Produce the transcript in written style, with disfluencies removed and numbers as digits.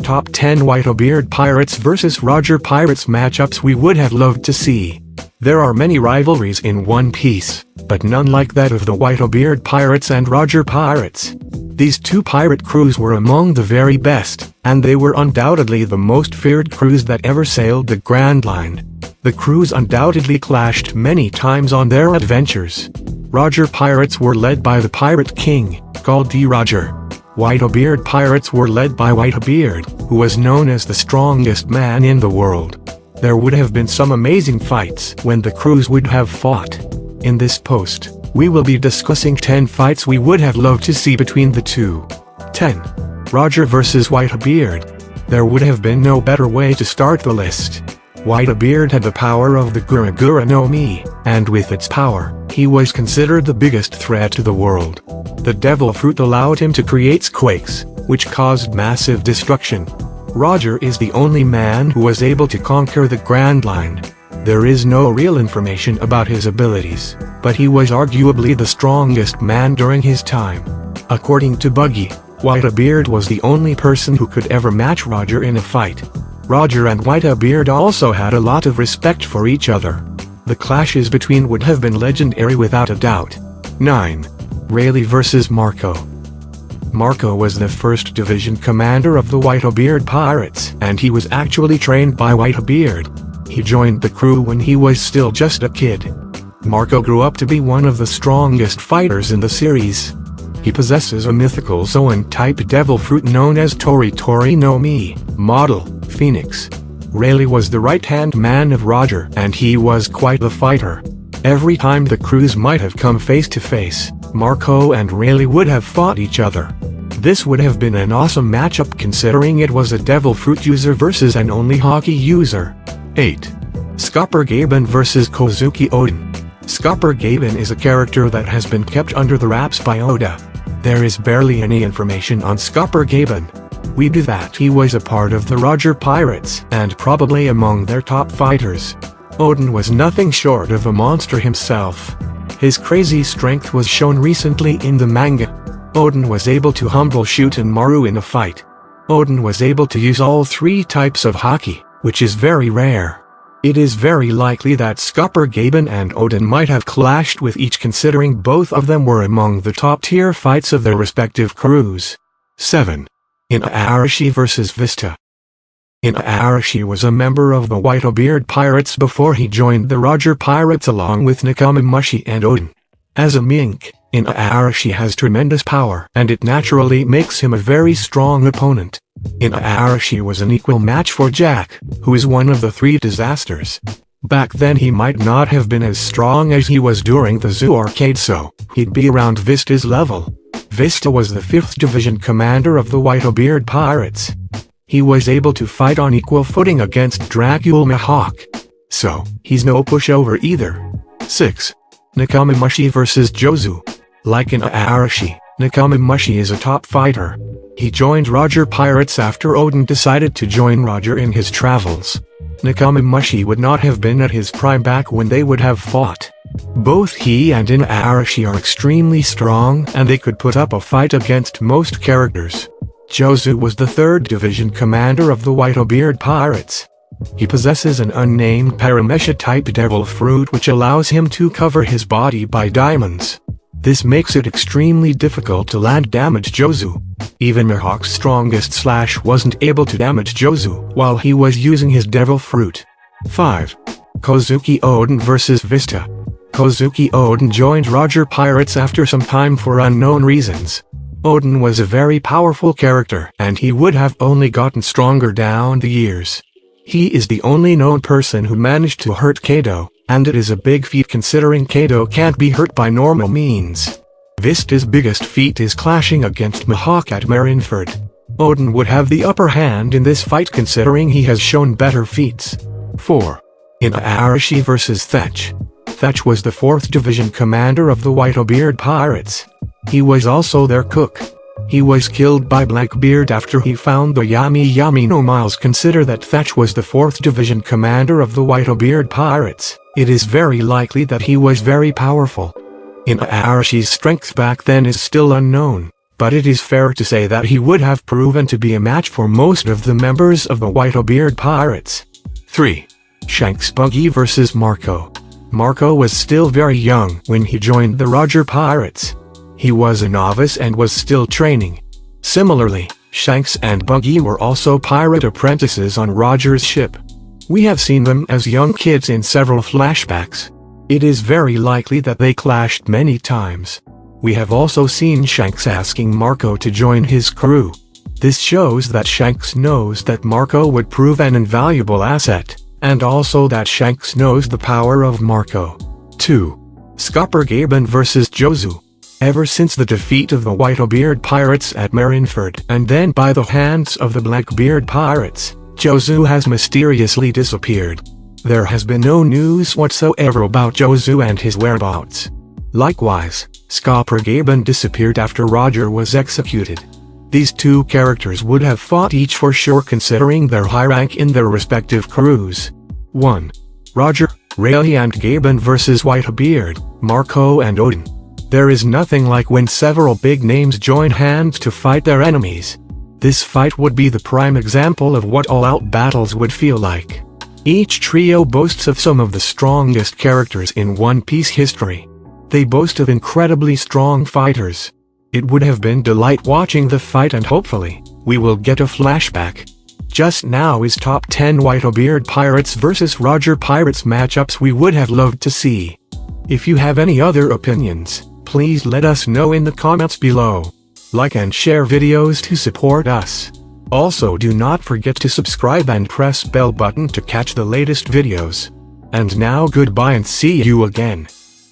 Top 10 Whitebeard Pirates vs Roger Pirates matchups we would have loved to see. There are many rivalries in One Piece, but none like that of the Whitebeard Pirates and Roger Pirates. These two pirate crews were among the very best, and they were undoubtedly the most feared crews that ever sailed the Grand Line. The crews undoubtedly clashed many times on their adventures. Roger Pirates were led by the Pirate King, called D. Roger. Whitebeard Pirates were led by Whitebeard, who was known as the strongest man in the world. There would have been some amazing fights when the crews would have fought. In this post, we will be discussing 10 fights we would have loved to see between the two. 10. Roger vs Whitebeard. There would have been no better way to start the list. Whitebeard had the power of the Gura Gura no Mi, and with its power, he was considered the biggest threat to the world. The Devil Fruit allowed him to create quakes, which caused massive destruction. Roger is the only man who was able to conquer the Grand Line. There is no real information about his abilities, but he was arguably the strongest man during his time. According to Buggy, Whitebeard was the only person who could ever match Roger in a fight. Roger and Whitebeard also had a lot of respect for each other. The clashes between would have been legendary without a doubt. 9. RAYLEIGH vs Marco. Marco was the 1st Division commander of the Whitebeard Pirates, and he was actually trained by Whitebeard. He joined the crew when he was still just a kid. Marco grew up to be one of the strongest fighters in the series. He possesses a mythical Zoan-type devil fruit known as Tori Tori no Mi, model, Phoenix. RAYLEIGH was the right-hand man of Roger, and he was quite the fighter. Every time the crews might have come face to face, Marco and RAYLEIGH would have fought each other. This would have been an awesome matchup considering it was a devil fruit user versus an only hockey user. 8. SCOPPER GABAN vs KOZUKI ODEN. SCOPPER GABAN is a character that has been kept under the wraps by Oda. There is barely any information on SCOPPER GABAN. We knew that he was a part of the Roger Pirates and probably among their top fighters. Oden was nothing short of a monster himself. His crazy strength was shown recently in the manga. Oden was able to humble Shuten Maru in a fight. Oden was able to use all 3 types of hockey, which is very rare. It is very likely that SCOPPER GABAN and Oden might have clashed with each considering both of them were among the top-tier fights of their respective crews. 7. INUARASHI vs VISTA. INUARASHI was a member of the Whitebeard Pirates before he joined the Roger Pirates along with NEKOMAMUSHI and Oden. As a mink, INUARASHI has tremendous power and it naturally makes him a very strong opponent. INUARASHI was an equal match for Jack, who is one of the 3 disasters. Back then he might not have been as strong as he was during the Zoo arcade, so he'd be around Vista's level. Vista was the 5th Division commander of the Whitebeard Pirates. He was able to fight on equal footing against Dracula Mihawk. So, he's no pushover either. 6. NEKOMAMUSHI vs JOZU. Like INUARASHI, NEKOMAMUSHI is a top fighter. He joined Roger Pirates after Oden decided to join Roger in his travels. NEKOMAMUSHI would not have been at his prime back when they would have fought. Both he and INUARASHI are extremely strong and they could put up a fight against most characters. JOZU was the 3rd Division commander of the Whitebeard Pirates. He possesses an unnamed Paramecia-type devil fruit which allows him to cover his body by diamonds. This makes it extremely difficult to land damage JOZU. Even Mihawk's strongest slash wasn't able to damage JOZU while he was using his devil fruit. 5. KOZUKI ODEN vs VISTA. KOZUKI ODEN joined Roger Pirates after some time for unknown reasons. Oden was a very powerful character and he would have only gotten stronger down the years. He is the only known person who managed to hurt Kaido, and it is a big feat considering Kaido can't be hurt by normal means. Vista's biggest feat is clashing against Mihawk at Marineford. Oden would have the upper hand in this fight considering he has shown better feats. 4. INUARASHI vs THATCH. THATCH was the 4th Division commander of the Whitebeard Pirates. He was also their cook. He was killed by Blackbeard after he found the Yami Yami no Miles. Consider that Thatch was the 4th Division commander of the Whitebeard Pirates. It is very likely that he was very powerful. INUARASHI's strength back then is still unknown, but it is fair to say that he would have proven to be a match for most of the members of the Whitebeard Pirates. 3. Shanks Buggy vs. Marco. Marco was still very young when he joined the Roger Pirates. He was a novice and was still training. Similarly, Shanks and Buggy were also pirate apprentices on Roger's ship. We have seen them as young kids in several flashbacks. It is very likely that they clashed many times. We have also seen Shanks asking Marco to join his crew. This shows that Shanks knows that Marco would prove an invaluable asset, and also that Shanks knows the power of Marco. 2. SCOPPER GABAN vs. JOZU. Ever since the defeat of the Whitebeard Pirates at Marineford and then by the hands of the Blackbeard Pirates, JOZU has mysteriously disappeared. There has been no news whatsoever about JOZU and his whereabouts. Likewise, SCOPPER GABAN disappeared after Roger was executed. These two characters would have fought each for sure considering their high rank in their respective crews. 1. Roger, RAYLEIGH and GABAN vs. Whitebeard, Marco and ODEN. There is nothing like when several big names join hands to fight their enemies. This fight would be the prime example of what all-out battles would feel like. Each trio boasts of some of the strongest characters in One Piece history. They boast of incredibly strong fighters. It would have been delight watching the fight, and hopefully, we will get a flashback. Just now is top 10 Whitebeard Pirates vs. Roger Pirates matchups we would have loved to see. If you have any other opinions, please let us know in the comments below. Like and share videos to support us. Also, do not forget to subscribe and press bell button to catch the latest videos. And now goodbye and see you again.